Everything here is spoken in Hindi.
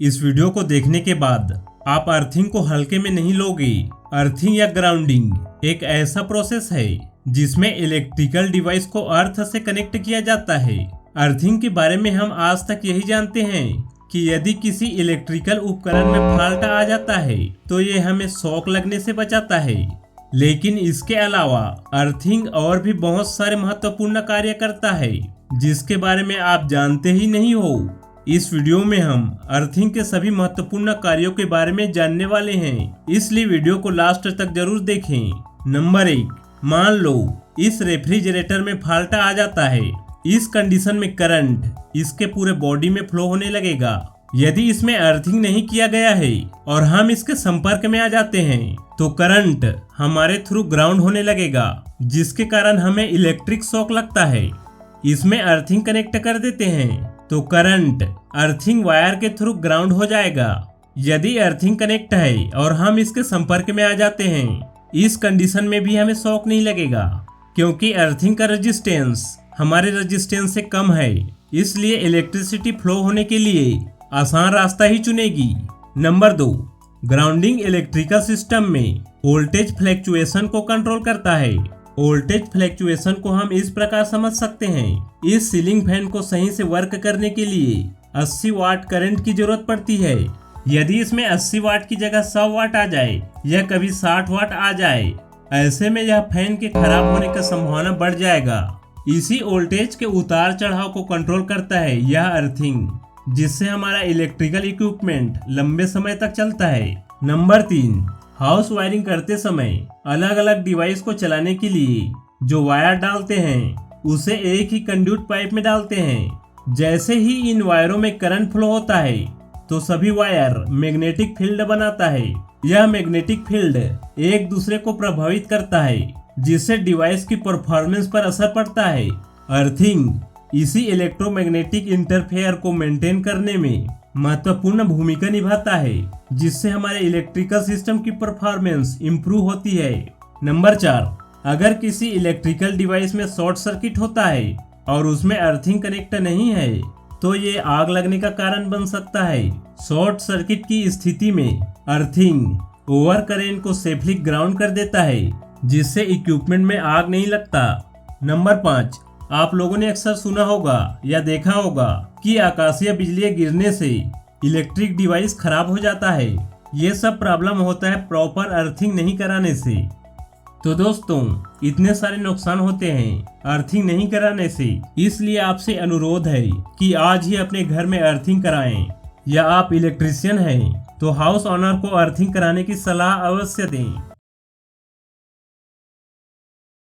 इस वीडियो को देखने के बाद आप अर्थिंग को हल्के में नहीं लोगे। अर्थिंग या ग्राउंडिंग एक ऐसा प्रोसेस है जिसमें इलेक्ट्रिकल डिवाइस को अर्थ से कनेक्ट किया जाता है। अर्थिंग के बारे में हम आज तक यही जानते हैं कि यदि किसी इलेक्ट्रिकल उपकरण में फॉल्ट आ जाता है तो ये हमें शॉक लगने से बचाता है, लेकिन इसके अलावा अर्थिंग और भी बहुत सारे महत्वपूर्ण कार्य करता है जिसके बारे में आप जानते ही नहीं हो। इस वीडियो में हम अर्थिंग के सभी महत्वपूर्ण कार्यों के बारे में जानने वाले हैं, इसलिए वीडियो को लास्ट तक जरूर देखें। नंबर 1, मान लो इस रेफ्रिजरेटर में फॉल्ट आ जाता है। इस कंडीशन में करंट इसके पूरे बॉडी में फ्लो होने लगेगा। यदि इसमें अर्थिंग नहीं किया गया है और हम इसके संपर्क में आ जाते हैं तो करंट हमारे थ्रू ग्राउंड होने लगेगा, जिसके कारण हमें इलेक्ट्रिक शॉक लगता है। इसमें अर्थिंग कनेक्ट कर देते हैं तो करंट अर्थिंग वायर के थ्रू ग्राउंड हो जाएगा। यदि अर्थिंग कनेक्ट है और हम इसके संपर्क में आ जाते हैं, इस कंडीशन में भी हमें शॉक नहीं लगेगा, क्योंकि अर्थिंग का रेजिस्टेंस हमारे रेजिस्टेंस से कम है। इसलिए इलेक्ट्रिसिटी फ्लो होने के लिए आसान रास्ता ही चुनेगी। नंबर 2, ग्राउंडिंग इलेक्ट्रिकल सिस्टम में वोल्टेज फ्लैक्चुएशन को कंट्रोल करता है। वोल्टेज फ्लैक्चुएशन को हम इस प्रकार समझ सकते हैं। इस सीलिंग फैन को सही से वर्क करने के लिए 80 वाट करंट की जरूरत पड़ती है। यदि इसमें 80 वाट की जगह 100 वाट आ जाए या कभी 60 वाट आ जाए, ऐसे में यह फैन के खराब होने का संभावना बढ़ जाएगा। इसी वोल्टेज के उतार चढ़ाव को कंट्रोल करता है यह अर्थिंग, जिससे हमारा इलेक्ट्रिकल इक्विपमेंट लंबे समय तक चलता है। नंबर 3, हाउस वायरिंग करते समय अलग अलग डिवाइस को चलाने के लिए जो वायर डालते हैं उसे एक ही कंड्यूट पाइप में डालते हैं। जैसे ही इन वायरों में करंट फ्लो होता है तो सभी वायर मैग्नेटिक फील्ड बनाता है। यह मैग्नेटिक फील्ड एक दूसरे को प्रभावित करता है, जिससे डिवाइस की परफॉर्मेंस पर असर पड़ता है। अर्थिंग इसी इलेक्ट्रोमैग्नेटिक इंटरफेयर को मेंटेन करने में महत्वपूर्ण भूमिका निभाता है, जिससे हमारे इलेक्ट्रिकल सिस्टम की परफॉर्मेंस इंप्रूव होती है। नंबर 4, अगर किसी इलेक्ट्रिकल डिवाइस में शॉर्ट सर्किट होता है और उसमें अर्थिंग कनेक्ट नहीं है तो ये आग लगने का कारण बन सकता है। शॉर्ट सर्किट की स्थिति में अर्थिंग ओवर करंट को सेफली ग्राउंड कर देता है, जिससे इक्विपमेंट में आग नहीं लगता। नंबर 5, आप लोगों ने अक्सर सुना होगा या देखा होगा कि आकाशीय बिजली गिरने से इलेक्ट्रिक डिवाइस खराब हो जाता है। ये सब प्रॉब्लम होता है प्रॉपर अर्थिंग नहीं कराने से। तो दोस्तों, इतने सारे नुकसान होते हैं अर्थिंग नहीं कराने से, इसलिए आपसे अनुरोध है कि आज ही अपने घर में अर्थिंग कराएं। या आप इलेक्ट्रीशियन हैं तो हाउस ओनर को अर्थिंग कराने की सलाह अवश्य दें।